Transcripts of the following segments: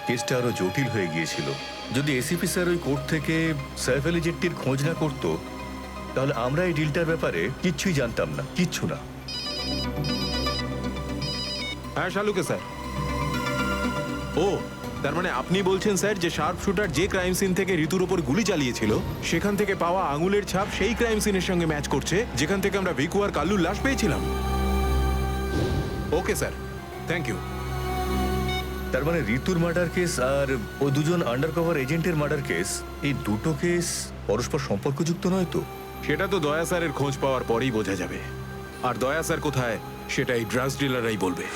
কেসটা আরো জটিল হয়ে গিয়েছিল। যদি এসিপি স্যার ওই কোর্ট থেকে সাইফ আলী জেট্টির খোঁজ না করতো, তাহলে আমরা এই ডিলটার ব্যাপারে কিচ্ছুই জানতাম না, কিচ্ছু না। হ্যাঁ শালুকে স্যার। ও, তার মানে আপনি বলছেন স্যার যে শার্প শুটার যে ক্রাইম সিন থেকে ঋতুর উপর গুলি চালিয়েছিল সেখান থেকে পাওয়া আঙুলের ছাপ সেই ক্রাইম সিনের সঙ্গে ম্যাচ করছে যেখান থেকে আমরা ভিকু আর কাল্লুর লাশ পেয়েছিলাম। Okay sir, thank you. তার মানে ঋতুর মার্ডার কেস আর ও দুজন আন্ডারকভার এজেন্টের মার্ডার কেস, এই দুটো কেস পরস্পর সম্পর্কযুক্ত নয় তো? সেটা তো দয়া স্যারের খোঁজ পাওয়ার পরেই বোঝা যাবে। আর দয়া স্যার কোথায় সেটা এই ড্রাগস ডিলাররাই বলবে।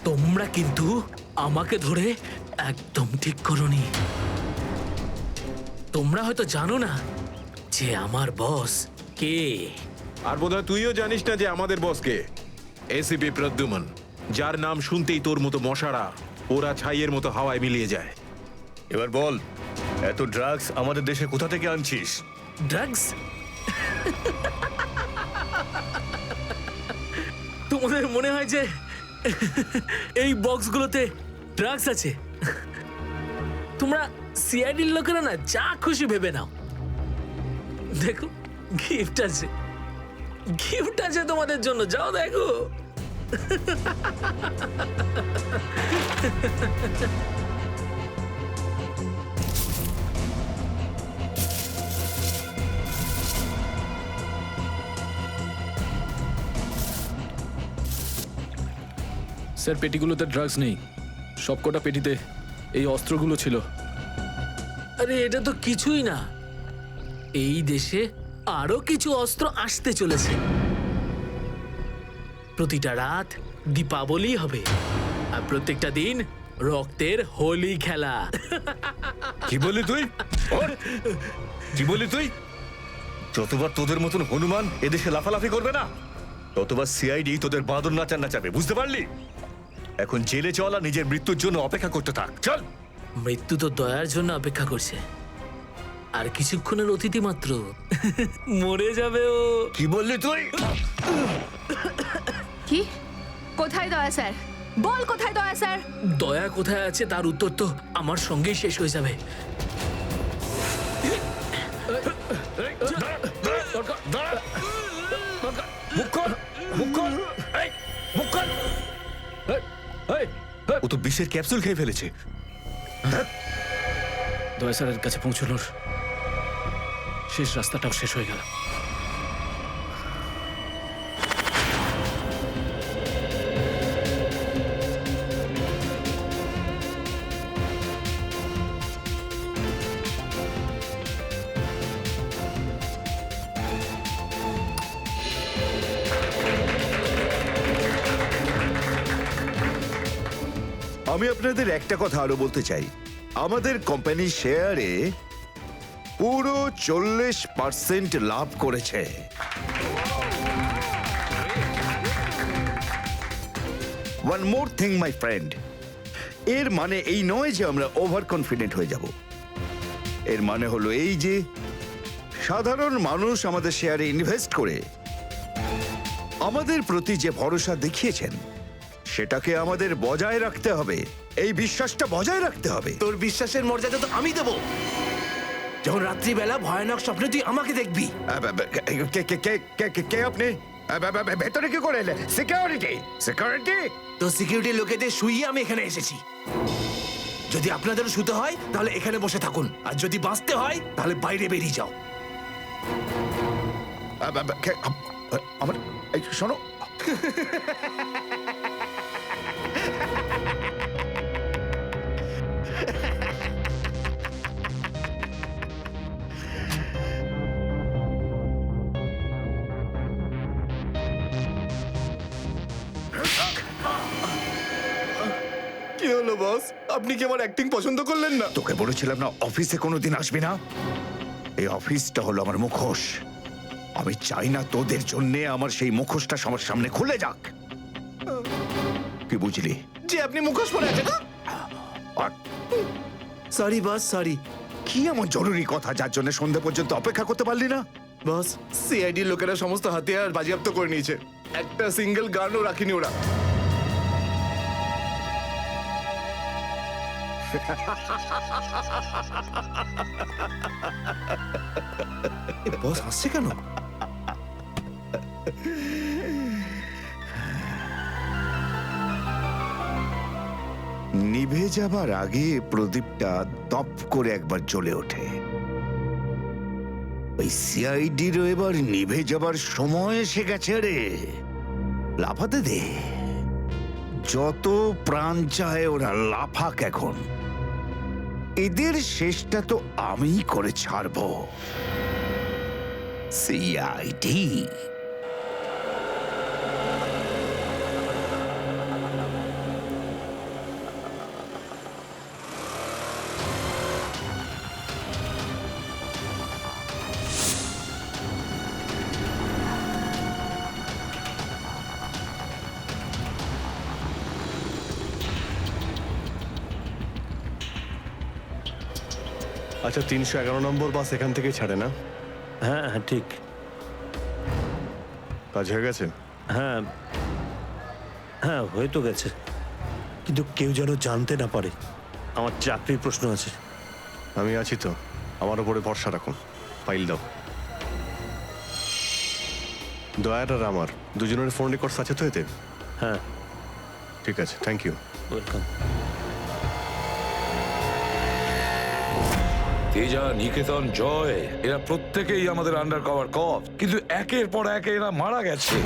তোমরা কিন্তু আমাকে ধরে একদম ঠিক করোনি। তোমরা হয়তো জানো না যে আমার বস কে। আর বোধহয় তুইও জানিস না যে আমাদের বসকে, এসিপি প্রদ্যুমন, যার নাম শুনতেই তোর মতো মশারা ওরা ছাইয়ের মতো হাওয়ায় মিলিয়ে যায়। এবার বল, এত ড্রাগস আমাদের দেশে কোথা থেকে আনছিস? ড্রাগস? তোমাদের মনে হয় যে এই বক্সগুলোতে ড্রাগস আছে? তোমরা সিআইডির লোকেরা না যা খুশি ভেবে নাও। দেখো, গিফট আছে, গিফট আছে তোমাদের জন্য, যাও দেখো। স্যার, পেটিগুলোতে ড্রাগস নেই, সবকটা পেটিতে এই অস্ত্রগুলো ছিল। আরে এটা তো কিছুই না, এই দেশে আরো কিছু অস্ত্র আসতে চলেছে। প্রতিটা রাত দীপাবলি হবে আর প্রত্যেকটা দিন রক্তের হোলি খেলা। কি বললি তুই? কি বললি তুই? যতবার তোদের মতন হনুমান এদেশে লাফালাফি করবে না, ততবার সিআইডি তোদের বাঁদর নাচার নাচাবে, বুঝতে পারলি? এখন জেলে চল আর নিজের মৃত্যুর জন্য অপেক্ষা করতে থাক, চল। মৃত্যু তো দয়ার জন্য অপেক্ষা করছে, আর কিছুক্ষণের অতিথি মাত্র মরে যাবে ও। কি বললি তুই? কি? কোথায় দয়া স্যার? বল কোথায় দয়া স্যার? দয়া কোথায় আছে তার উত্তর তো আমার সঙ্গেই শেষ হয়ে যাবে। ও তো বিষের ক্যাপসুল খেয়ে ফেলেছে। দয়া স্যারের কাছে পৌঁছানোর শেষ রাস্তাটাও শেষ হয়ে গেল। আমি আপনাদের একটা কথা আরো বলতে চাই, আমাদের কোম্পানির শেয়ারে পুরো 40% লাভ করেছে। One more thing my friend, এর মানে এই নয় যে আমরা ওভার কনফিডেন্ট হয়ে যাব। এর মানে হলো এই যে সাধারণ মানুষ আমাদের শেয়ারে ইনভেস্ট করে আমাদের প্রতি যে ভরসা দেখিয়েছেন সেটাকে আমাদের বজায় রাখতে হবে। এই বিশ্বাসটা বজায় রাখতে হবে। তোর বিশ্বাসের মর্যাদা তো আমি দেবো যখন রাত্রিবেলা ভয়ানক স্বপ্নে তুই আমাকে দেখবি। কে আপনি? ভেতরে কি করে এলে? সিকিউরিটি সিকিউরিটি তো সিকিউরিটি লোকেদের শুইয়ে আমি এখানে এসেছি। যদি আপনাদেরও শুতে হয় তাহলে এখানে বসে থাকুন, আর যদি বাঁচতে হয় তাহলে বাইরে বেরিয়ে যাও। আমার এই শোনো, কি হলো বস? আপনি কি আমার অ্যাক্টিং পছন্দ করলেন না? তোকে বলেছিলাম না অফিসে কোনোদিন আসবি না। এই অফিসটা হলো আমার মুখোশ। আমি চাই না তোদের জন্য আমার সেই মুখোশটা সবার সামনে খুলে যাক। কি বুঝলি? যে আপনি মুখোশ পরে আছেন। আর সরি বস, সরি। কি এমন জরুরি কথা যার জন্য সন্ধ্যা পর্যন্ত অপেক্ষা করতে পারলি না? বস, সিআইডি লোকেরা সমস্ত হাতিয়ার বাজেয়াপ্ত করে নিয়েছে, একটা সিঙ্গেল গানও রাখিনি ওরা। বস হাসছে কেন? নিভে যাবার আগে প্রদীপটা দপ করে একবার জ্বলে ওঠে। ওই সিআইডিরও এবার নিভে যাবার সময় এসে গেছে রে। লাফাতে দে, যত প্রাণ চায় ওরা লাফাক এখন। এদের শেষটা তো আমিই করে ছাড়বো। সিআইডি আচ্ছা, 311 নম্বর বাস এখান থেকে ছাড়ে না? হ্যাঁ হ্যাঁ ঠিক। কাজ হয়ে গেছে? হ্যাঁ হ্যাঁ হয়ে তো গেছে, কিন্তু কেউ যেন জানতে না পারে। আমার চাকরির প্রশ্ন আছে। আমি আছি তো, আমার উপরে ভরসা রাখুন। ফাইল দাও। দয়ার আর আমার দুজনের ফোন রেকর্ডস আছে তো এতে? হ্যাঁ ঠিক আছে, থ্যাংক ইউ। ওয়েলকাম। তেজা, নিকেতন, জয় এরা প্রত্যেকেই আমাদের আন্ডার কভার কপ, কিন্তু একের পর এক এরা মারা গেছে।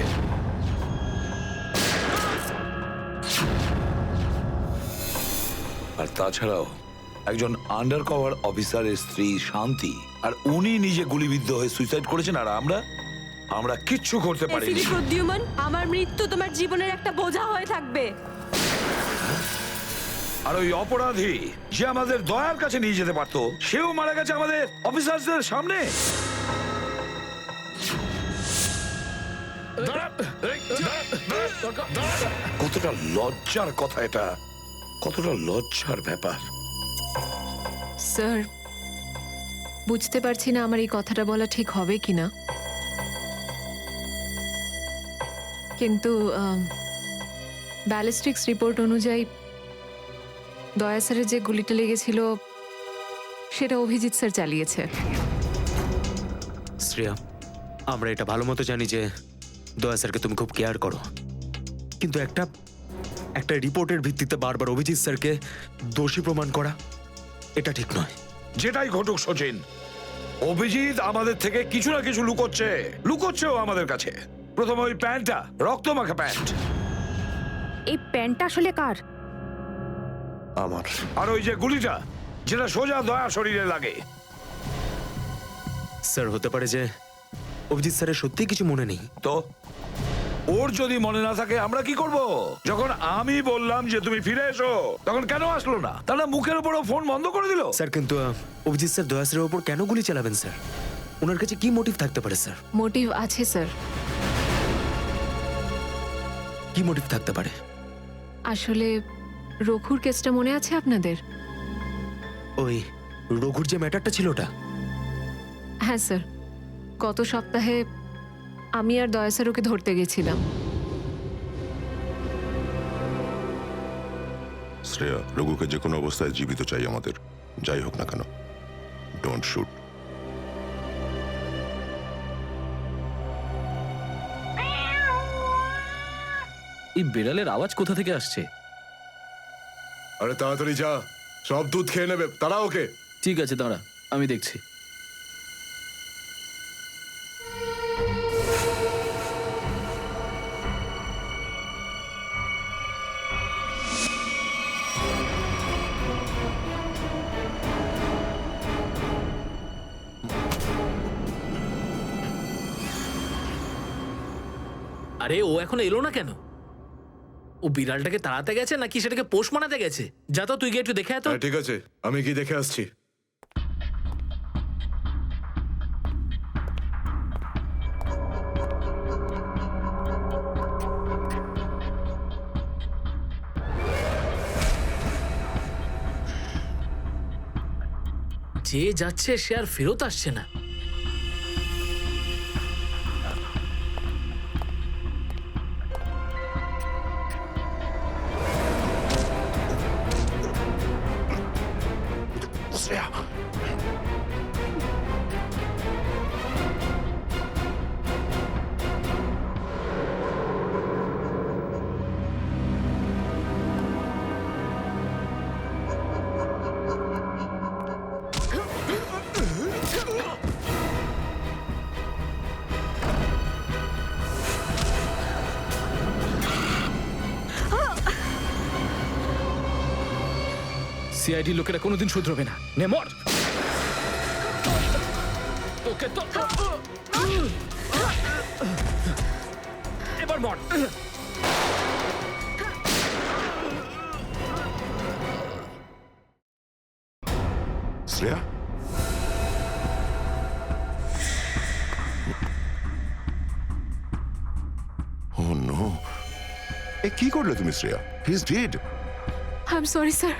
আর তাছাড়াও একজন আন্ডার কভার অফিসারের স্ত্রী শান্তি, আর উনি নিজে গুলিবিদ্ধ হয়ে সুইসাইড করেছেন, আর আমরা কিচ্ছু করতে পারিনি। এসিডি প্রদ্যুম্ন, আমার মৃত্যু তোমার জীবনের একটা বোঝা হয়ে থাকবে। আর ওই অপরাধী যে আমাদের দয়ার কাছে নিয়ে যেতে পারতো, সেও মারা গেছে আমাদের অফিসারদের সামনে। কতটা লজ্জার কথা এটা, কতটা লজ্জার ব্যাপার। স্যার, বুঝতে পারছি না আমার এই কথাটা বলা ঠিক হবে কিনা, কিন্তু ব্যালিস্টিক্স রিপোর্ট অনুযায়ী দয়া স্যারের যে গুলিটা লেগেছিল সেটা অভিজিৎ স্যার চালিয়েছে। শ্রেয়া, আমরা এটা ভালো মতো জানি যে দয়া স্যারকে তুমি খুব কেয়ার করো, কিন্তু একটা রিপোর্টের ভিত্তিতে বারবার অভিজিৎ স্যারকে দোষী প্রমাণ করা এটা ঠিক নয়। যেটাই ঘটুক সচিন, অভিজিৎ আমাদের থেকে কিছু না কিছু লুকোচ্ছেও আমাদের কাছে। প্রথমে ওই প্যান্টটা, রক্তমাখা প্যান্ট। এই প্যান্টটা আসলে কার? আমার। আর ওই যে গুলিটা, যেটা সোজা দয়া শরীরে লাগে। স্যার, হতে পারে যে অভিজিৎ স্যারের সত্যি কিছু মনে নেই। তো ওর যদি মনে না থাকে আমরা কি করব? যখন আমি বললাম যে তুমি ফিরে এসো, তখন কেন আসলো না? তাহলে মুখের উপরও ফোন বন্ধ করে দিল। স্যার কিন্তু অভিজিৎ স্যার দয়া স্যারের ওপর কেন গুলি চালাবেন স্যার? ওনার কাছে কি মোটিভ থাকতে পারে স্যার? মোটিভ আছে স্যার। কি মোটিভ থাকতে পারে? আসলে রঘুর কেসটা মনে আছে আপনাদের? ওই রঘুর যে ম্যাটারটা ছিল ওটা? হ্যাঁ স্যার, গত সপ্তাহে আমি আর দয়া স্যার ওকে ধরতে গেছিলাম। শ্রেয়া, রঘুকে যে কোনো অবস্থায় জীবিত চাই আমাদের, যাই হোক না কেন। Don't shoot. এই বিড়ালের আওয়াজ কোথা থেকে আসছে? আরে তাড়াতাড়ি যা, সব দুধ খেয়ে নেবে, তারা ওকে। ঠিক আছে, দাঁড়া, আমি দেখছি। আরে ও এখন এলো না কেন? ও বিড়ালটাকে তাড়াতে গেছে নাকি সেটাকে পোষ মানাতে গেছে? যা তো, তুই গিয়ে একটু দেখে আয় তো। হ্যাঁ, ঠিক আছে, আমি কি দেখে আসছি। যে যাচ্ছে সে আর ফেরত আসছে না। শ্রেয়া, সিআইডি লোকেরা কোনোদিন শুধরবে না। নে মর। তোকে তো এবার মর। শ্রেয়া, ও নো, এ কি করলে তুমি Shreya? He is dead. I am sorry sir,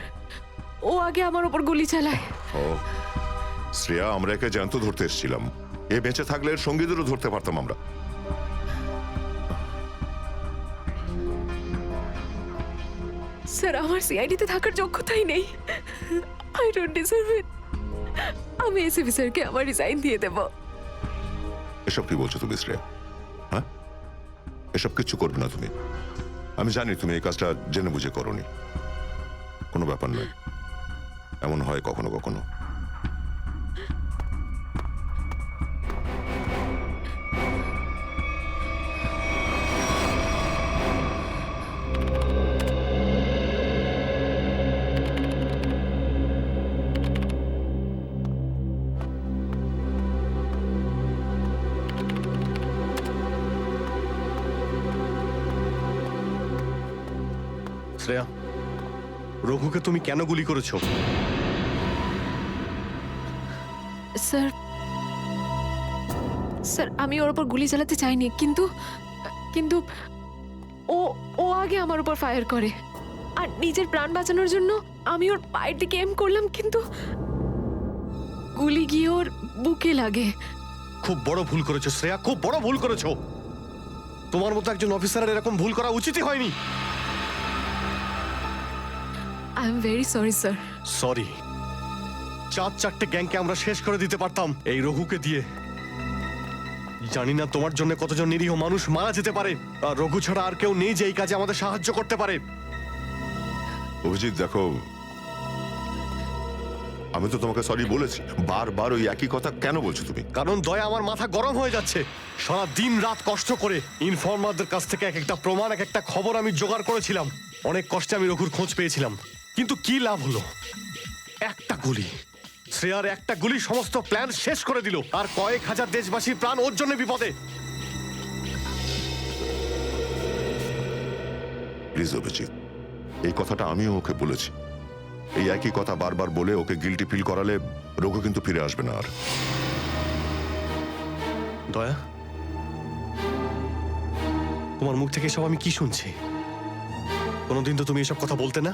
ও আগে আমার ওপর গুলি চালায়। ও শ্রেয়া, আমরা একে জ্যান্ত ধরতে এসেছিলাম। এ বেঁচে থাকলে এর সঙ্গীদেরও ধরতে পারতাম আমরা। স্যার, আমার সিআইডিতে থাকার যোগ্যতাই নেই। আই ডোন্ট ডিজার্ভ ইট। আমি এসিপি স্যারকে আমার রিজাইন দিয়ে দেব। এসব কি বলছো তুমি শ্রেয়া? হ্যাঁ, এসব কিচ্ছু করবে না তুমি। আমি জানি তুমি এই কাজটা জেনে বুঝে করোনি। কোনো ব্যাপার নয়, এমন হয় কখনো কখনো। শ্রেয়া, রঘুকে তুমি কেন গুলি করেছো? স্যার, স্যার আমি ওর উপর গুলি চালাতে চাইনি, কিন্তু কিন্তু ও ও আগে আমার উপর ফায়ার করে। আর নিজের প্রাণ বাঁচানোর জন্য আমি ওর পায়ের দিকে এম করলাম, কিন্তু গুলি গিয়ে ওর বুকে লাগে। খুব বড় ভুল করেছো শ্রেয়া, খুব বড় ভুল করেছো। তোমার মতো একজন অফিসারের এরকম ভুল করা উচিতই হয়নি। I am very sorry sir. Sorry? 4-4টে গ্যাংকে আমরা শেষ করে দিতে পারতাম এই রঘুকে দিয়ে। জানি না তোমার জন্য কতজন নিরীহ মানুষ মারা যেতে পারে, আর রঘু ছাড়া আর কেউ নেই যে এই কাজে আমাদের সাহায্য করতে পারে। অভিজিৎ দেখো, আমি তো তোমাকে সরি বলেছি। বারবার ওই একই কথা কেন বলছো তুমি? কারণ দয়া আমার মাথা গরম হয়ে যাচ্ছে। সারা দিন রাত কষ্ট করে ইনফর্মারদের কাছ থেকে এক একটা প্রমাণ, এক একটা খবর আমি জোগাড় করেছিলাম। অনেক কষ্টে আমি রঘুর খোঁজ পেয়েছিলাম, কিন্তু কি লাভ হলো? একটা গুলি, শ্রেয়ার একটা গুলি সমস্ত প্ল্যান শেষ করে দিল, আর কয়েক হাজার দেশবাসীর প্রাণ ওর জন্য বিপদে। প্লিজ অভিজিৎ, এই কথাটা আমিও ওকে বলেছি। এই একই কথা বারবার বলে ওকে গিল্টি ফিল করালে রঘু কিন্তু ফিরে আসবে না আর। দয়া, তোমার মুখ থেকে সব আমি কি শুনছি? কোনোদিন তো তুমি এসব কথা বলতে না।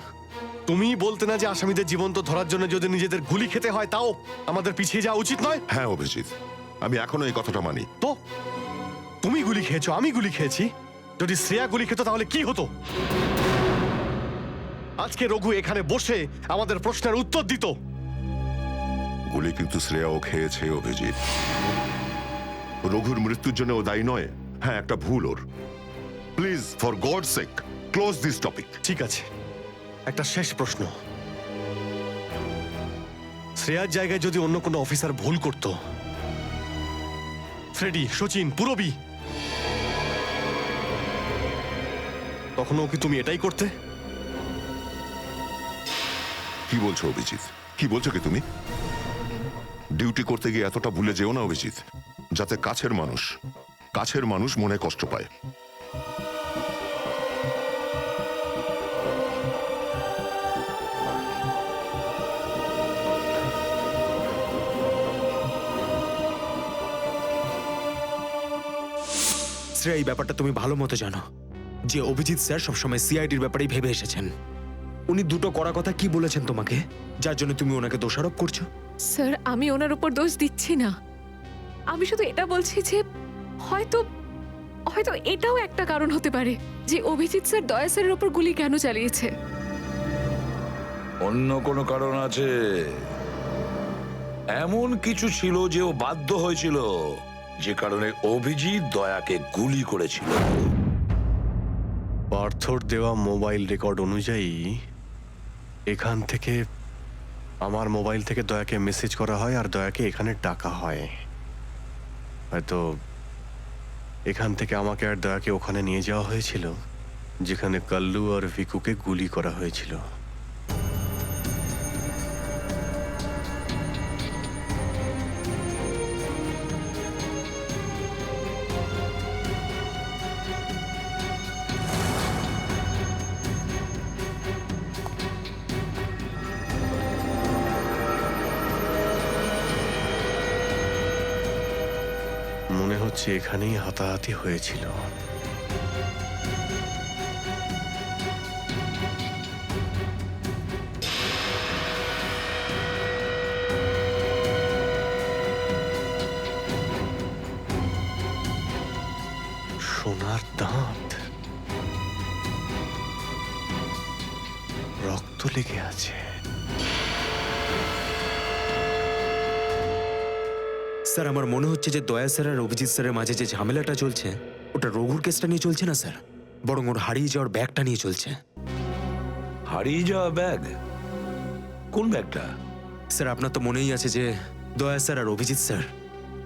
তুমি বলতে না যে আসামিদের জীবন্ত ধরার জন্য যদি নিজেদের গুলি খেতে হয় তাও আমাদের পিছিয়ে যাওয়া উচিত নয়। হ্যাঁ অভিজিৎ, আমি এখনো এই কথাটা মানি। তো তুমি গুলি খেয়েছো, আমি গুলি খেয়েছি। যদি শ্রেয়া গুলি খেত তাহলে কি হতো? আজকে রঘু এখানে বসে আমাদের প্রশ্নের উত্তর দিত। গুলি কিন্তু শ্রেয়াও খেয়েছে অভিজিৎ। রঘুর মৃত্যুর জন্য ও দায়ী নয়। হ্যাঁ, একটা ভুল ওর। Please for God sake close this topic. ঠিক আছে, একটা শেষ প্রশ্ন। শ্রেয়ার জায়গায় যদি অন্য কোনো অফিসার ভুল করত, ফ্রেডি, সচিন, পুরবী, তখনও কি তুমি এটাই করতে? কি বলছো অভিজিৎ? কি বলছো কি তুমি? ডিউটি করতে গিয়ে এতটা ভুলে যেও না অভিজিৎ, যাতে কাছের মানুষ মনে কষ্ট পায়। শ্রেয়া, এই ব্যাপারটা তুমি ভালো মতো জানো যে অভিজিৎ স্যার সবসময় সিআইডির ব্যাপারেই ভেবে এসেছেন। উনি দুটো কড়া কথা কি বলেছেন তোমাকে, যার জন্য তুমি ওনাকে দোষারোপ করছো? স্যার, আমি ওনার উপর দোষ দিচ্ছি না। আমি শুধু এটা বলছি যে হয়তো হয়তো এটাও একটা কারণ হতে পারে যে অভিজিৎ স্যার দয়া স্যারের উপর গুলি কেন চালিয়েছে। অন্য কোনো কারণ আছে? এমন কিছু ছিল যে ও বাধ্য হয়েছিল, যে কারণে অভিজিৎ দয়াকে গুলি করেছিল। পার্থর দেওয়া মোবাইল রেকর্ড অনুযায়ী এখান থেকে আমার মোবাইল থেকে দয়াকে মেসেজ করা হয় আর দয়াকে এখানে ডাকা হয়। হয়তো এখান থেকে আমাকে আর দয়াকে ওখানে নিয়ে যাওয়া হয়েছিল যেখানে কাল্লু আর ভিকুকে গুলি করা হয়েছিল। মনে হচ্ছে এখানেই হাতাহাতি হয়েছিল। সোনার দাঁত, রক্ত লেগে আছে। স্যার, আমার মনে হচ্ছে যে দয়া স্যার আর অভিজিৎ স্যারের মাঝে যে ঝামেলাটা চলছে ওটা রঘুর কেসটা নিয়ে চলছে না স্যার, বরং ওর হারিয়ে যাওয়ার ব্যাগটা নিয়ে চলছে। হারিয়ে যাওয়া ব্যাগ? কোন ব্যাগটা? স্যার, আপনার তো মনেই আছে যে দয়া স্যার আর অভিজিৎ স্যার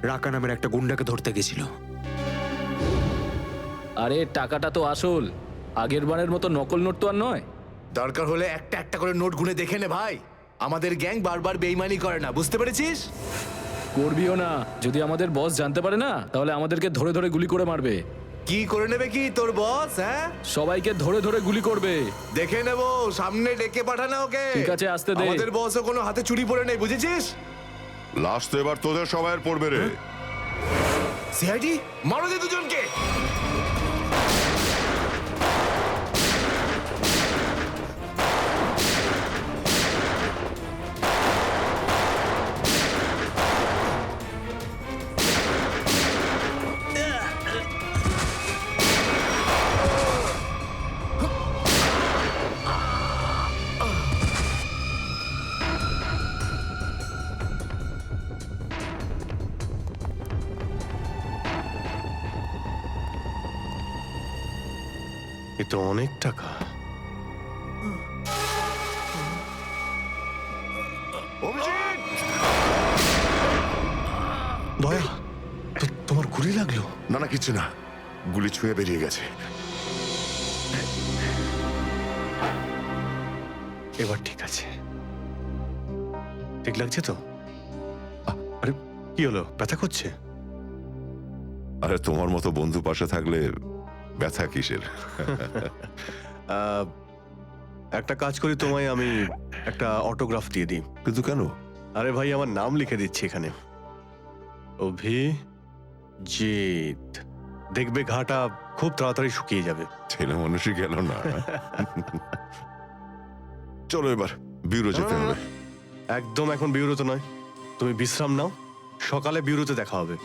রাকা নামের একটা গুন্ডাকে ধরতে গেছিল। আরে টাকাটা তো আসল, আগের বারের মতো নকল নোট তো আর নয়। দরকার হলে একটা একটা করে নোট গুনে দেখে নে ভাই। আমাদের গ্যাং বারবার বেইমানি করে না, বুঝতে পেরেছিস? করবিও না। যদি আমাদের বস জানতে পারে না তাহলে আমাদেরকে ধরে ধরে গুলি করে মারবে। কি করে নেবে কি তোর বস? হ্যাঁ, সবাইকে ধরে ধরে গুলি করবে। দেখে নেবো, সামনে ডেকে পাঠানা ওকে। ঠিক আছে, আসতে দে। আমাদের বসও কোনো হাতে চুরি পড়ে নেই, বুঝেছিস? লাস্ট তো এবার তোদের সবাইয়ের পড়বে রে। সিআইডি মারো দে দুজনকে। এ তো অনেক টাকা। দয়া, তোমার গুলি লাগলো? না না, কিছু না, গুলি ছুঁয়ে বেরিয়ে গেছে। এবার ঠিক আছে, ঠিক লাগছে তো? আরে কি হলো, ব্যথা করছে? আরে তোমার মতো বন্ধু পাশে থাকলে ব্যথা কিসের? একটা কাজ করি, তোমায় আমি একটা অটোগ্রাফ দিয়ে দিই। কিন্তু কেন? আরে ভাই, আমার নাম লিখে দিচ্ছি এখানে, অভিজিৎ। দেখবে ঘাটা খুব তাড়াতাড়ি শুকিয়ে যাবে। ছেলে মানুষই গেল না। চলো এবার বিউরো যেতে হবে। একদম এখন বিউরোতে নয়, তুমি বিশ্রাম নাও, সকালে বিউরোতে দেখা হবে।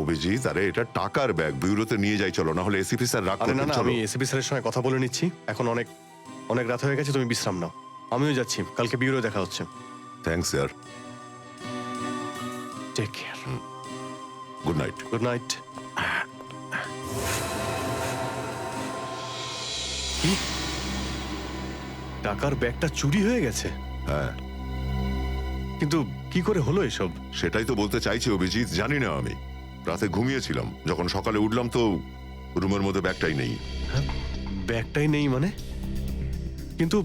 অভিজিৎ, আরে এটা টাকার ব্যাগ, বিউরোতে নিয়ে যাই চলো, না হলে এসিপি স্যার রাগ আরে না করবেন। না, চলো। আমি এসিপি স্যারের সঙ্গে কথা বলে নিচ্ছি, এখন অনেক অনেক রাত হয়ে গেছে, তুমি বিশ্রাম নাও। আমিও যাচ্ছি, কালকে বিউরো দেখা হচ্ছে। Thanks sir. Take care. Good night. Good night. টাকার ব্যাগটা চুরি হয়ে গেছে? হ্যাঁ, কিন্তু কি করে হলো এসব? সেটাই তো বলতে চাইছি অভিজিৎ, জানি না। আমি রাতে ঘুমিয়েছিলাম, যখন সকালে উঠলাম তো রুমের মধ্যে ব্যাগটাই নেই। ব্যাগটাই নেই মানে? কিন্তু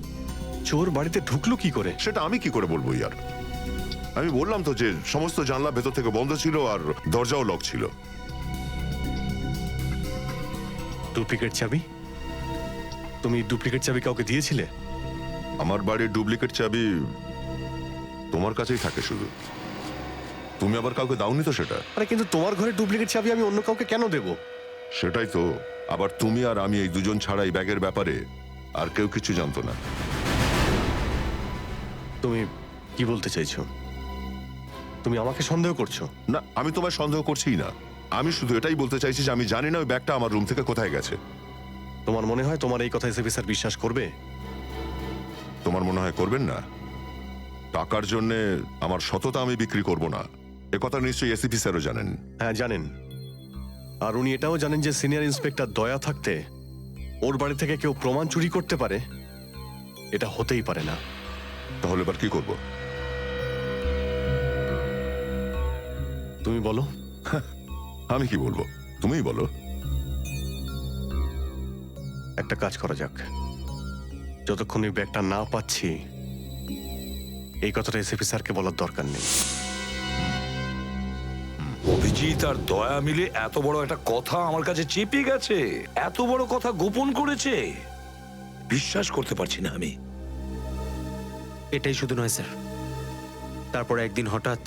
চোর বাড়িতে ঢুকলো কি করে? সেটা আমি কি করে বলবো ইয়ার? আমি বললাম তো যে সমস্ত জানলা ভেতর থেকে বন্ধ ছিল আর দরজাও লক ছিল। ডুপ্লিকেট চাবি? তুমি ডুপ্লিকেট চাবি কাউকে দিয়েছিলে? আমার বাড়ির ডুপ্লিকেট চাবি তোমার কাছেই থাকে শুধু, তুমি আবার কাউকে দাওনি তো সেটা। আরে কিন্তু তোমার ঘরে ডুপ্লিকেট চাবি আমি অন্য কাউকে কেন দেব? সেটাই তো, আবার তুমি আর আমি এই দুজন ছাড়া এই ব্যাগের ব্যাপারে আর কেউ কিছু জানতো না। তুমি কি বলতে চাইছো? তুমি আমাকে সন্দেহ করছো? না, আমি তোমায় সন্দেহ করছিই না, আমি শুধু এটাই বলতে চাইছি যে আমি জানি না ওই ব্যাগটা আমার রুম থেকে কোথায় গেছে। তোমার মনে হয় তোমার এই কথা এসএপি স্যার বিশ্বাস করবে? তোমার মনে হয় করবেন না? টাকার জন্য আমার সততা আমি বিক্রি করব না, এ কথা নিশ্চয়ই এসিপি স্যারও জানেন। হ্যাঁ জানেন, আর উনি এটাও জানেন যে সিনিয়র ইন্সপেক্টর দয়া থাকতে ওর বাড়ি থেকে কেউ প্রমাণ চুরি করতে পারে, এটা হতেই পারে না। তাহলে এবার কি করব? তুমি বলো। আমি কি বলবো, তুমিই বলো। একটা কাজ করা যাক, যতক্ষণ এই ব্যাগটা না পাচ্ছি এই কথাটা এসএপি স্যারকে বলার দরকার নেই। অভিজিৎ আর দয়া মিলে এত বড় একটা কথা আমার কাছে চেপে গেছে, এত বড় কথা গোপন করেছে, বিশ্বাস করতে পারছি না আমি। এটাই শুধু নয় স্যার, তারপর একদিন হঠাৎ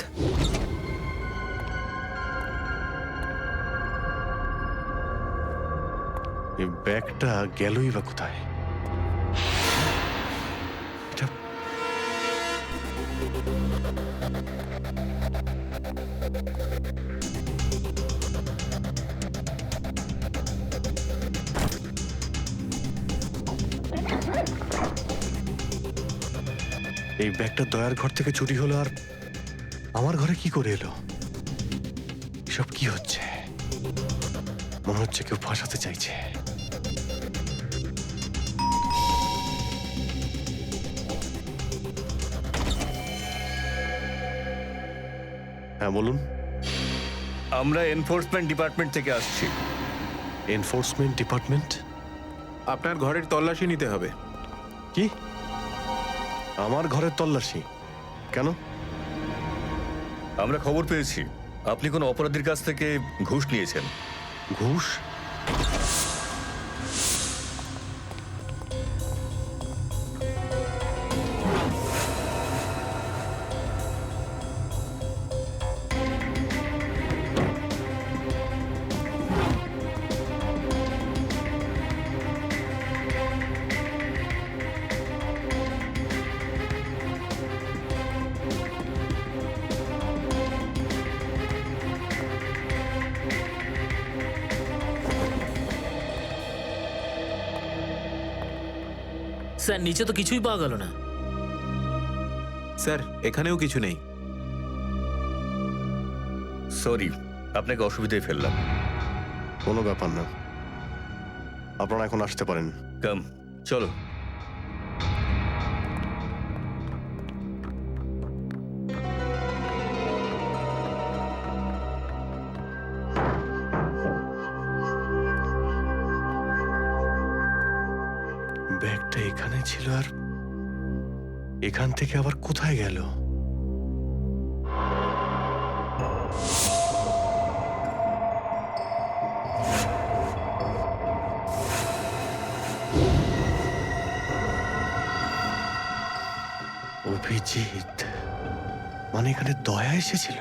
এই ব্যাগটা গেলই বা কোথায়? এটা এই ব্যাগটা দয়ার ঘর থেকে চুরি হলো, আর আমার ঘরে কি করে এলো? এসব কি হচ্ছে? মনে হচ্ছে কেউ ফাঁসাতে চাইছে। হ্যাঁ বলুন। আমরা এনফোর্সমেন্ট ডিপার্টমেন্ট থেকে আসছি। Enforcement department? আপনার ঘরের তল্লাশি নিতে হবে। কি? আমার ঘরের তল্লাশি কেন? আমরা খবর পেয়েছি আপনি কোনো অপরাধীর কাছ থেকে ঘুষ নিয়েছেন। ঘুষ? স্যার নিচে তো কিছুই পাওয়া গেল না। স্যার এখানেও কিছু নেই। সরি, আপনাকে অসুবিধায় ফেললাম। কোনো ব্যাপার না, আপনারা এখন আসতে পারেন। কাম, চলো। ব্যাগটা এখানে ছিল, আর এখান থেকে আবার কোথায় গেল? অভিজিৎ মানে এখানে দয়া এসেছিল?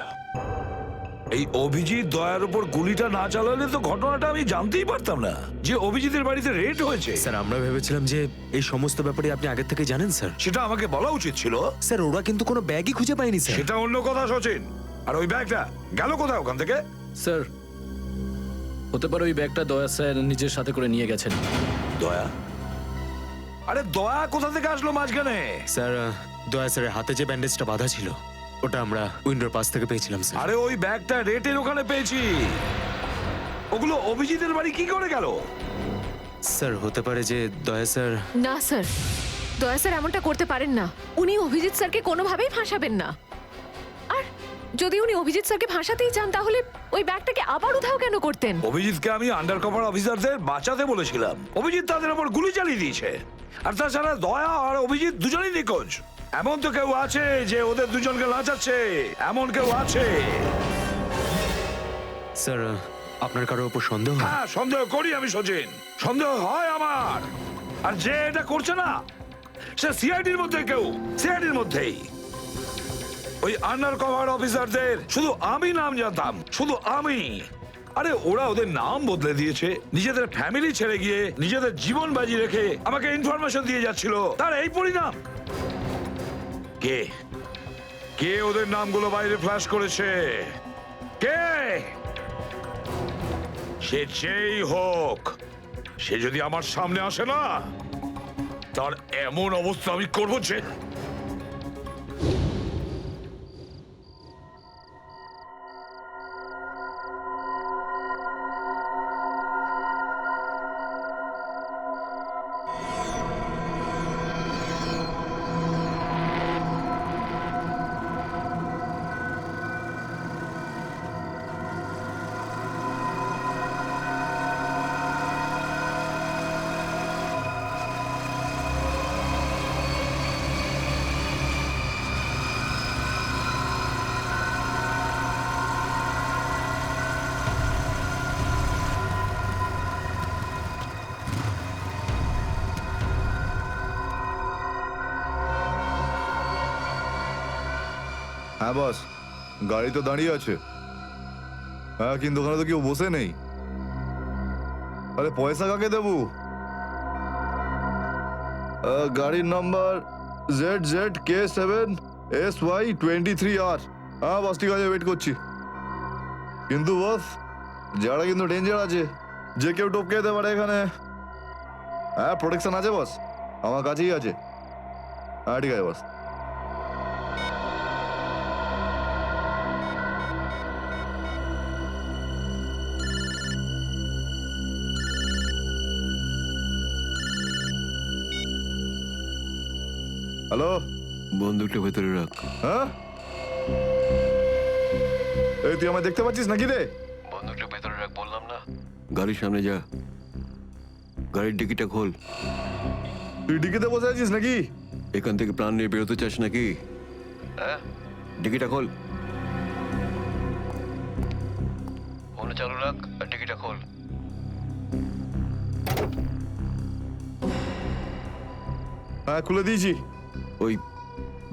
এই অভিজিৎ দয়ার উপর গুলিটা না চালালে তো ঘটনাটা আমি জানতেই পারতাম না যে অভিজিতের বাড়িতে রেড হয়েছে। স্যার আমরা ভেবেছিলাম যে এই সমস্ত ব্যাপারে আপনি আগে থেকে জানেন স্যার। সেটা আমাকে বলা উচিত ছিল। স্যার ওরা কিন্তু কোনো ব্যাগই খুঁজে পায়নি স্যার। সেটা অন্য কথা সচিন। আর ওই ব্যাগটা গেল কোথায় ওখান থেকে? স্যার হতে পারে ওই ব্যাগটা দয়া স্যার নিজের সাথে করে নিয়ে গেছেন। দয়া? আরে দয়া কোথা থেকে আসলো মাঝখানে? স্যার দয়া স্যারের হাতে যে ব্যান্ডেজটা বাঁধা ছিল ওটা আমরা উইন্ডোর পাশ থেকে পেয়েছিলাম স্যার। আরে ওই ব্যাগটা রেটের ওখানে পেয়েছি। ওগুলো অভিজিতের বাড়ি কি করে গেল? স্যার হতে পারে যে দয়া স্যার। না স্যার, দয়া স্যার এমনটা করতে পারেন না। উনি অভিজিৎ স্যারকে কোনোভাবেই ফাঁসাবেন না। আর যদি উনি অভিজিৎ স্যারকে ফাঁসাতেই চান তাহলে ওই ব্যাগটাকে আবার উধাও কেন করতেন? অভিজিৎকে আমি আন্ডার কভার অফিসারদের বাঁচাতে বলেছিলাম। অভিজিৎ তাদের উপর গুলি চালিয়ে দিয়েছে। আর তাছাড়া দয়া আর অভিজিৎ দুজনেই নিখোঁজ। এমন তো কেউ আছে যে ওদের দুজনকে লাচাচ্ছে, এমন কেউ আছে? স্যার আপনার কারোর উপর সন্দেহ? হ্যাঁ সন্দেহ করি আমি সচিন, সন্দেহ হয় আমার। আর যে এটা করছে না সে সিআইডির মধ্যে কেউ, সিআইডির মধ্যেই। ওই আন্ডার কভার অফিসারদের শুধু আমি নাম জানতাম, শুধু আমি। আরে ওরা ওদের নাম বদলে দিয়েছে, নিজেদের ফ্যামিলি ছেড়ে গিয়ে নিজেদের জীবন বাজি রেখে আমাকে ইনফরমেশন দিয়ে যাচ্ছিল। তার এই পরিণাম। কে কে ওদের নামগুলো বাইরে ফ্ল্যাশ করেছে? কে? সে যেই হোক, সে যদি আমার সামনে আসে না, তার এমন অবস্থা আমি করবো যে। হ্যাঁ বস, গাড়ি তো দাঁড়িয়ে আছে। হ্যাঁ কিন্তু ওখানে তো কেউ বসে নেই। আরে পয়সা কাকে দেবো? গাড়ির নাম্বার ZZK7SY23R। হ্যাঁ বস ঠিক আছে, ওয়েট করছি। কিন্তু বস যারা কিন্তু ডেঞ্জার আছে, যে কেউ টপকে যেতে পারে এখানে। হ্যাঁ প্রোটেকশন আছে বস, আমার কাছেই আছে। হ্যাঁ ঠিক আছে বস। হ্যালো, বন্দুকটা ভেতরে রাখ। হ্যাঁ এই তুই আমায় দেখতে পাচ্ছিস নাকি রে? বন্দুকটা ভেতরে রাখ বললাম না। গাড়ির সামনে যা, গাড়ির ডিকিটা খোল। তুই ডিকিতে বসে আছিস নাকি? এখান থেকে প্রাণ নিয়ে বেরোতে চাস নাকি? হ্যাঁ ডিকিটা খোল। ফোন চালু রাখ আর টিকিটটা খোল। হ্যাঁ খুলে দিয়েছি। ওই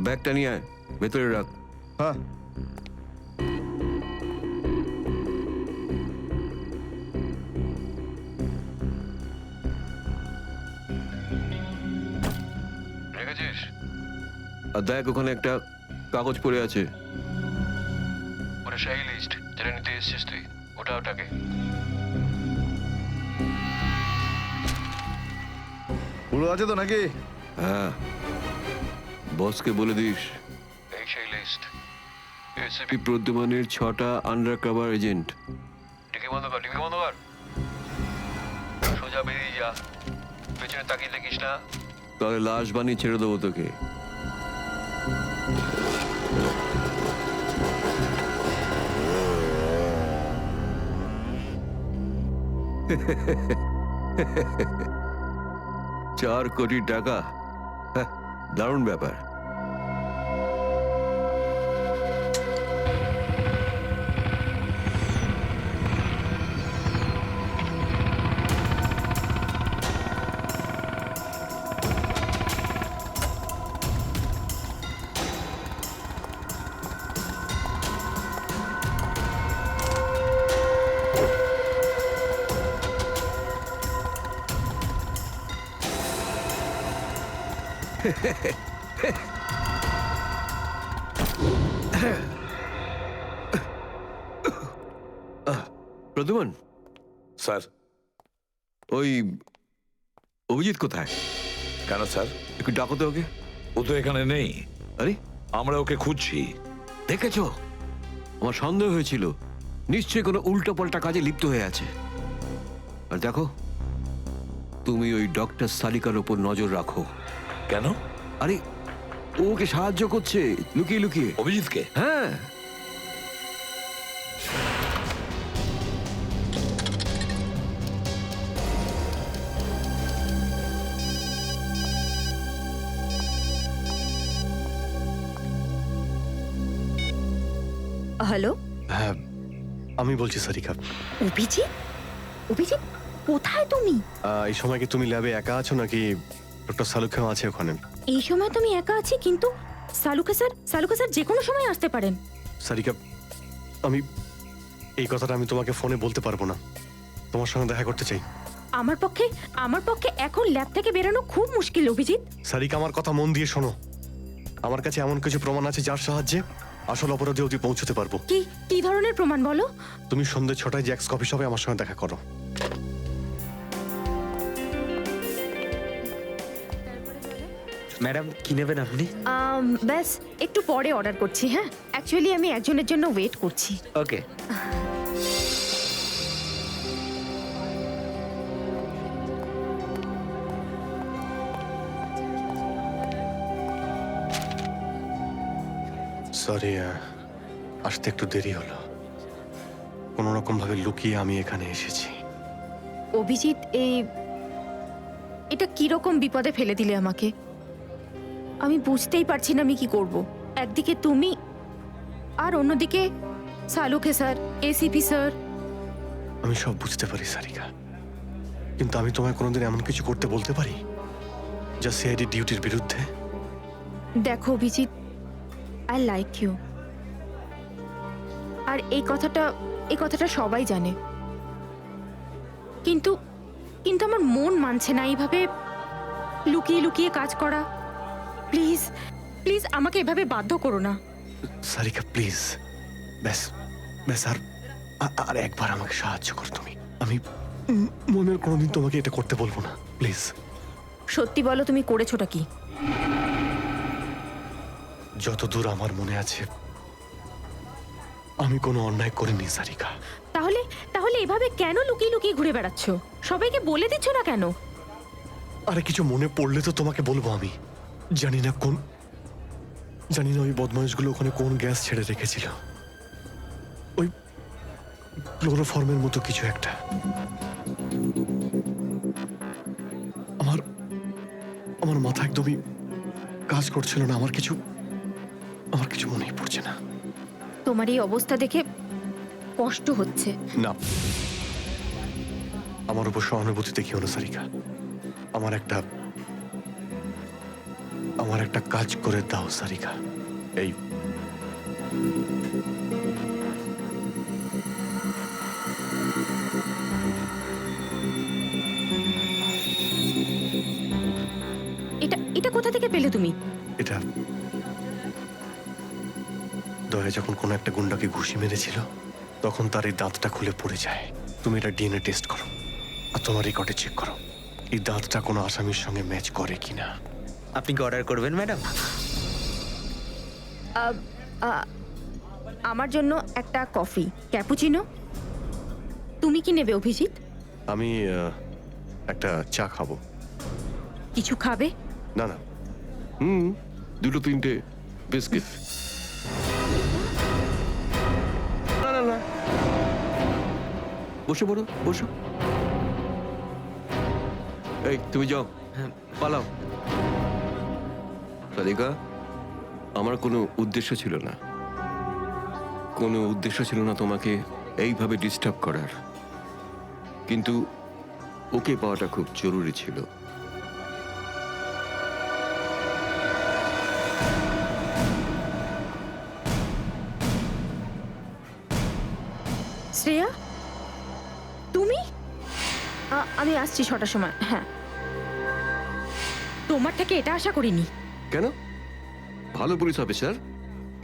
ব্যাগটা নিয়ে আয়, ভেতরে রাখ। হ্যাঁ রেখেছিস? আর দেখ ওখানে একটা কাগজ পড়ে আছে। ওটা সেই লিস্ট যেটা নিতে এসেছিস তুই, ওটাকে। পুরো আছে তো নাকি? হ্যাঁ, বসকে বলে দিস এই সেই লিস্ট। এসিপি প্রদ্যুমানের 6টা আন্ডার কভার এজেন্ট। টিকি বন্ধ কর, টিকি বন্ধ কর। সোজা বেরিয়ে যা, পেছনে তাকিয়ে দেখিস না। তাহলে লাশ বানিয়ে ছেড়ে দেবো তোকে। চার কোটি টাকা, দারুণ ব্যাপার। প্রদ্যুমন, স্যার ওই অভিজিৎ কোথায়? কেন স্যার? একটু ডাকো তো ওকে। ও তো এখানে নেই, আরে আমরা ওকে খুঁজছি। দেখেছো, আমার সন্দেহ হয়েছিল নিশ্চয়ই কোনো উল্টো পাল্টা কাজে লিপ্ত হয়ে আছে। আর দেখো, তুমি ওই ডক্টর সালিকার ওপর নজর রাখো। কেন? আরে ও ওকে সাহায্য করছে লুকিয়ে লুকিয়ে। অভিজিৎকে? হ্যাঁ। হ্যালো, হ্যাঁ, আমি বলছি সারিকা। অভিজিৎ? অভিজিৎ, কোথায় তুমি? এই সময় কি তুমি ল্যাবে একা আছো নাকি ডক্টর সালুখাও আছে ওখানে? এই সময় তুমি একা আছি, কিন্তু সালুকা স্যার যে কোনো সময় আসতে পারেন। সারিকা, আমি এই কথাটা আমি তোমাকে ফোনে বলতে পারবো না। তোমার সঙ্গে দেখা করতে চাই। আমার পক্ষে এখন ল্যাব থেকে বেরোনো খুব মুশকিল অভিজিৎ। সারিকা, আমার কথা মন দিয়ে শোনো। আমার কাছে এমন কিছু প্রমাণ আছে যার সাহায্যে আসল অপরাধী অবধি পৌঁছতে পারবো। কি ধরনের প্রমাণ বলো? তুমি সন্ধ্যে 6টায় জ্যাক্স কফি শপে আমার সঙ্গে দেখা করো। ম্যাডাম কি নেবেন আপনি? ব্যাস একটু পরে অর্ডার করছি। হ্যাঁ, অ্যাকচুয়ালি আমি একজনের জন্য ওয়েট করছি। ওকে। সরি, আসতে একটু দেরি হলো। কোনো রকম ভাবে লুকিয়ে আমি এখানে এসেছি। অভিজিৎ, এটা কিরকম বিপদে ফেলে দিলে আমাকে। আমি বুঝতেই পারছি না আমি কি করব। একদিকে তুমি আর অন্যদিকে সালুকে স্যার, এসিপি স্যার। আমি সব বুঝতে পারি সারিকা, কিন্তু আমি তোমায় কোনোদিন এমন কিছু করতে বলতে পারি যা সিআইডি ডিউটির বিরুদ্ধে? দেখো অভিজিৎ, আই লাইক ইউ। আর এই কথাটা সবাই জানে, কিন্তু আমার মন মানছে না এইভাবে লুকিয়ে লুকিয়ে কাজ করা। প্লিজ প্লিজ আমাকে এভাবে বাধ্য করো না। সারিকা প্লিজ, ব্যাস ব্যাস, আর একবার আমাকে সাহায্য করো তুমি। আমি মনের কোনোদিন তোমাকে এটা করতে বলবো না, প্লিজ। সত্যি বলো, তুমি করেছোটা কি? যতদূর আমার মনে আছে আমি কোনো অন্যায় করিনি সারিকা। তাহলে এভাবে কেন লুকিয়ে লুকিয়ে ঘুরে বেড়াচ্ছ? সবাইকে বলে দিচ্ছ না কেন? আরে কিছু মনে পড়লে তো তোমাকে বলবো। আমি জানি না ওই বদমাইশগুলো ওখানে কোন গ্যাস ছেড়ে রেখেছিল। ওই ক্লোরোফর্মের মতো কিছু একটা। আমার মাথা একদমই কাজ করছিল না। আমার কিছু মনেই পড়ছে না। তোমার এই অবস্থা দেখে কষ্ট হচ্ছে। না, আমার উপর সহানুভূতি দেখিও না সারিকা। আমার একটা কাজ করে দাও সারিকা। এই এটা কোথা থেকে পেলে তুমি? এটা দয়া যখন কোনো একটা গুন্ডাকে ঘুষি মেরেছিল তখন তার এই দাঁতটা খুলে পড়ে যায়। তুমি এটা ডিএনএ টেস্ট করো আর তোমার রেকর্ডে চেক করো এই দাঁতটা কোনো আসামির সঙ্গে ম্যাচ করে কিনা। আপনি কি অর্ডার করবেন ম্যাডাম? আমার জন্য একটা কফি ক্যাপুচিনো। তুমি কি নেবে অভিজিৎ? আমি একটা চা খাবো। কিছু খাবে? না না, দুটো তিনটে বিস্কিট। না না না, বসে পড়ো, বসো। এই তুমি যাও, হ্যাঁ। পালাও। সাদিকা, আমার কোনো উদ্দেশ্য ছিল না তোমাকে এইভাবে ডিস্টার্ব করার, কিন্তু ওকে পাওয়াটা খুব জরুরি ছিল। শ্রেয়া, তুমি? আমি আসছি 6টার সময়। হ্যাঁ, তোমার থেকে এটা আশা করিনি। কেন? ভালো পুলিশ অফিসার,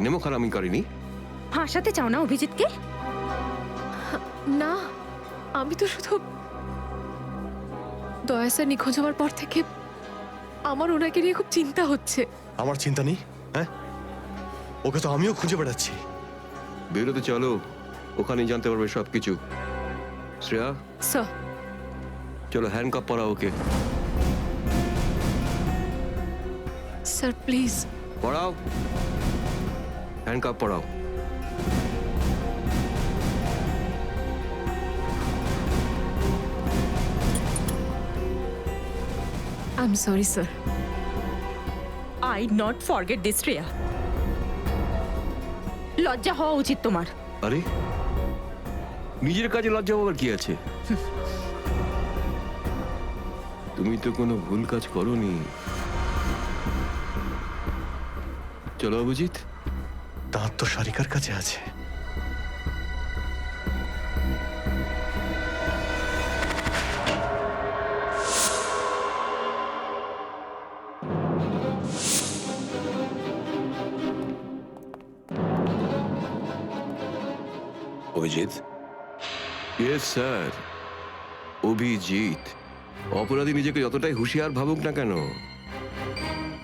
নেমো খারামি করেনি। ফাঁসাতে চাও না অভিজিৎকে? না, আমি তো শুধু দয়া স্যার নিখোঁজ হওয়ার পর থেকে আমার ওনাকে নিয়ে খুব চিন্তা হচ্ছে। আমার চিন্তা নেই, হ্যাঁ? ওকে তো আমিও খুঁজে বেড়াচ্ছি। বেরোতে চলো, ওখানেই জানতে পারবে সবকিছু। শ্রেয়া, স্যার, চলো হ্যান্ডকাপ পরাও ওকে। Sir please. পড়াও, হ্যান্ডকাপ পড়াও। I am sorry sir. I not forget this Shreya. লজ্জা হওয়া উচিত তোমার। আরে, নিজের কাজে লজ্জা পাবার কি আছে? তুমি তো কোনো ভুল কাজ করোনি। চলো অভিজিৎ। দাঁত তো সারিকার কাছে আছে। Abhijit, yes sir, Abhijit. অপরাধী নিজেকে যতটাই হুঁশিয়ার ভাবুক না কেন,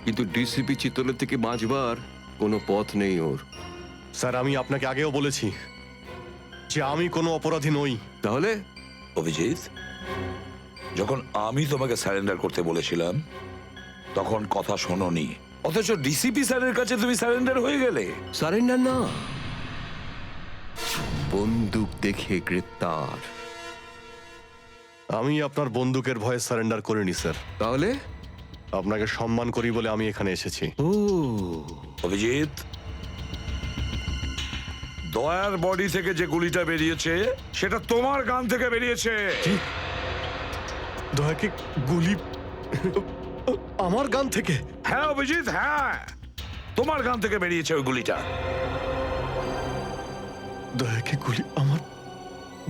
কিন্তু ডিসিপি চিত্তলের থেকে বাঁচবার কোনো পথ নেই ওর। স্যার, আমি আপনাকে আগেও বলেছি যে আমি কোনো অপরাধী নই। তাহলে অভিজিৎ, যখন আমি তোমাকে সারেন্ডার করতে বলেছিলাম তখন কথা শোনোনি, অথচ ডিসিপি স্যারের কাছে তুমি সারেন্ডার হয়ে গেলে। সারেন্ডার না, বন্দুক দেখে গ্রেপ্তার। আমি আপনার বন্দুকের ভয়ে সারেন্ডার করিনি স্যার। তাহলে আপনাকে সম্মান করি বলে আমি এখানে এসেছি। ও অভিজিৎ, দয়ার বডি থেকে যে গুলিটা বেরিয়েছে সেটা তোমার গান থেকে বেরিয়েছে। দয়াকে গুলি আমার গান থেকে? হ্যাঁ অভিজিৎ, হ্যাঁ, তোমার গান থেকে বেরিয়েছে ওই গুলিটা। দয়াকে গুলি আমার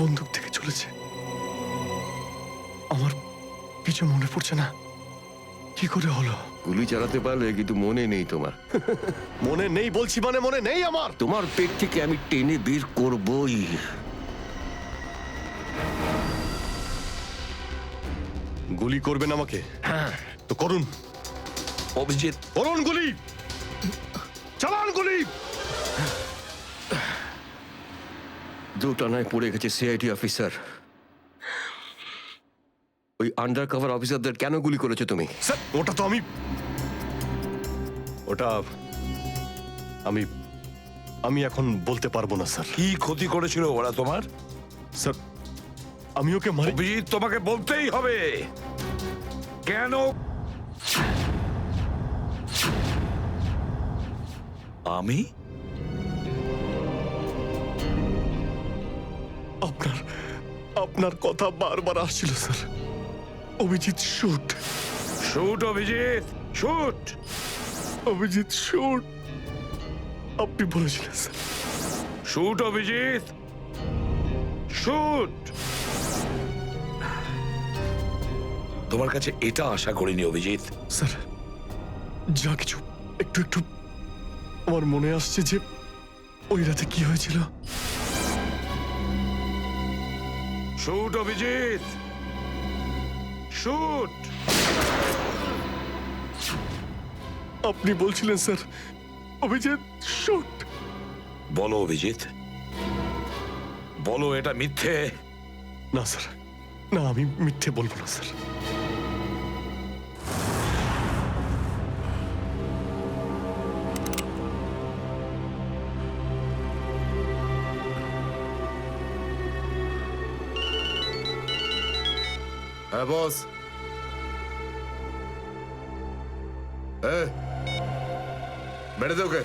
বন্দুক থেকে চলেছে? আমার কিছু মনে পড়ছে না, কি করে হলো? গুলি চালাতে পারলে, কিন্তু মনে নেই তোমার। মনে নেই বলছি মানে মনে নেই আমার। তোমার পেট থেকে আমি টেনে বের করবই। গুলি করবেন আমাকে? হ্যাঁ, তো করুন। অভিজিৎ, করুন গুলি, চালান গুলি। দুটানায় পড়ে গেছে সিআইডি অফিসার। ওই আন্ডার কভার অফিসারদের কেন গুলি করেছো তুমি? স্যার, ওটা তো আমি এখন বলতে পারবো না স্যার। কি ক্ষতি করেছিল ওরা তোমার? স্যার, আমি ওকে মারি। অভিজিৎ, তোমাকে বলতেই হবে কেন। আমি আপনার কথা বারবার আসছিল sir. Abhijit shoot. Shoot Abhijit, shoot. Abhijit shoot, আপনি বলেছিলেন স্যার। Shoot Abhijit, shoot. তোমার কাছে এটা আশা করিনি অভিজিৎ। স্যার, যা কিছু একটু একটু আমার মনে আসছে যে ওই রাতে কি হয়েছিল। Shoot Abhijit, shoot. আপনি বলছিলেন স্যার অভিজিৎ শুট। বলো অভিজিৎ, বলো এটা মিথ্যে। না স্যার, না, আমি মিথ্যে বলবো না স্যার। হ্যাঁ বস। বেড়ে দে ওকে।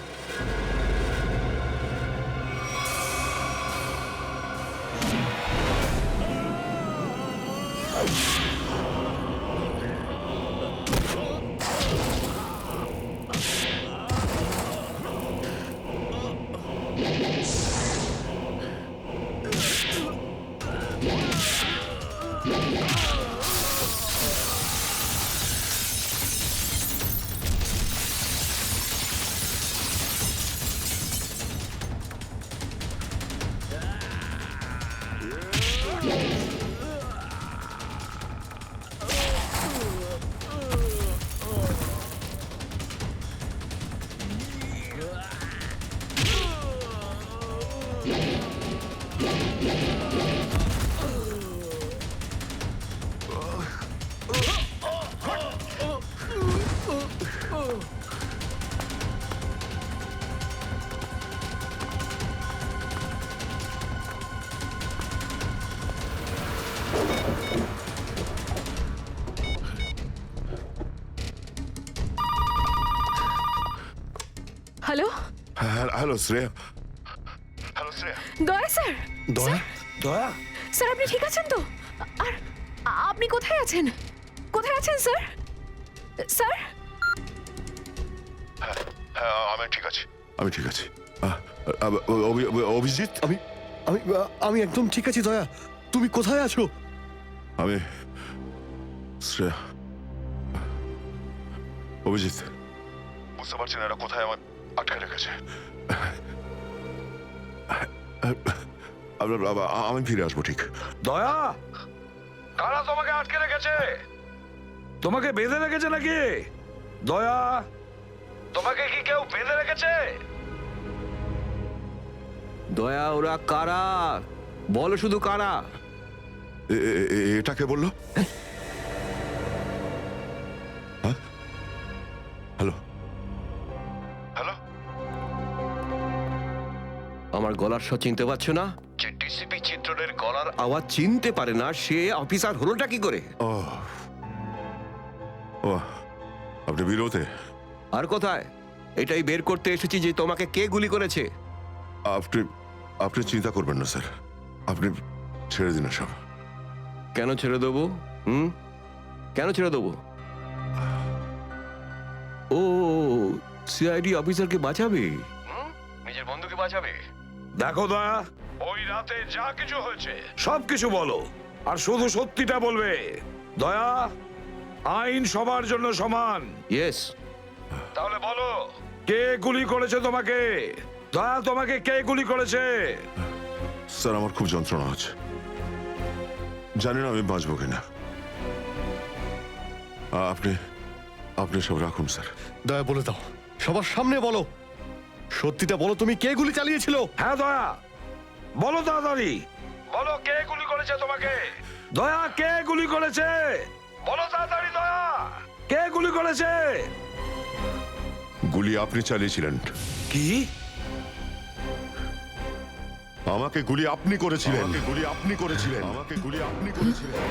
হ্যালো শ্রেয়া। হ্যালো শ্রেয়া। দয়া স্যার, দয়া দয়া স্যার আপনি ঠিক আছেন তো? আর আপনি কোথায় আছেন? কোথায় আছেন স্যার? স্যার হ্যাঁ আমি ঠিক আছি, আমি ঠিক আছি। অভিজিৎ, আমি আমি আমি একদম ঠিক আছি দয়া। তুমি কোথায় আছো? আমি শ্রেয়া। অভিজিৎ, বুঝতে পারছি না এরা কোথায় আমার আটকে রেখেছে। আমি ফিরে আসবো ঠিক। দয়া, কারা তোমাকে আটকে রেখেছে? তোমাকে বেঁধে রেখেছে নাকি? দয়া, তোমাকে কি কেউ বেঁধে রেখেছে? দয়া ওরা কারা? বলো শুধু কারা? এটা কে বললো? হ্যাঁ, হ্যালো হ্যালো। আমার গলার স্বর চিনতে পারছো না? যে ডিসিপি চিত্রনের গলার আওয়াজ চিনতে পারে না সে অফিসার হলোটা কি করে? ও ও, আপনি বিরোধে? আর কোথায়? এটাই বের করতে এসেছি যে তোমাকে কে গুলি করেছে। আপনি আপনি চিন্তা করবেন না স্যার, আপনি ছেড়ে দিন সব। কেন ছেড়ে দেবো? কেন ছেড়ে দেবো? ও সিআইডি অফিসারকে বাঁচাবে, নিজের বন্ধুকে বাঁচাবে। দেখো দয়া, ওই রাতে যা কিছু হয়েছে সব কিছু বলো, আর শুধু সত্যিটা বলবে। দয়া, আইন সবার জন্য সমান। ইয়েস। তাহলে বলো, কে গুলি করেছে তোমাকে? দয়া, তোমাকে কে গুলি করেছে? স্যার আমার খুব যন্ত্রণা হচ্ছে, জানি না আমি বাঁচবো কিনা। আপনি আপনি সব রাখুন স্যার। দয়া বলে দাও, সবার সামনে বলো, সত্যিটা বলো, তুমি কে গুলি চালিয়েছিল? হ্যাঁ দয়া, বলো তাড়াতাড়ি, বলো কে গুলি করেছে তোমাকে? দয়া, কে গুলি করেছে? বলো তাড়াতাড়ি দয়া, কে গুলি করেছে? গুলি আপনি চালিয়েছিলেন। কি? আমাকে গুলি আপনি করেছিলেন। আমাকে গুলি আপনি করেছিলেন। আমাকে গুলি আপনি করেছিলেন।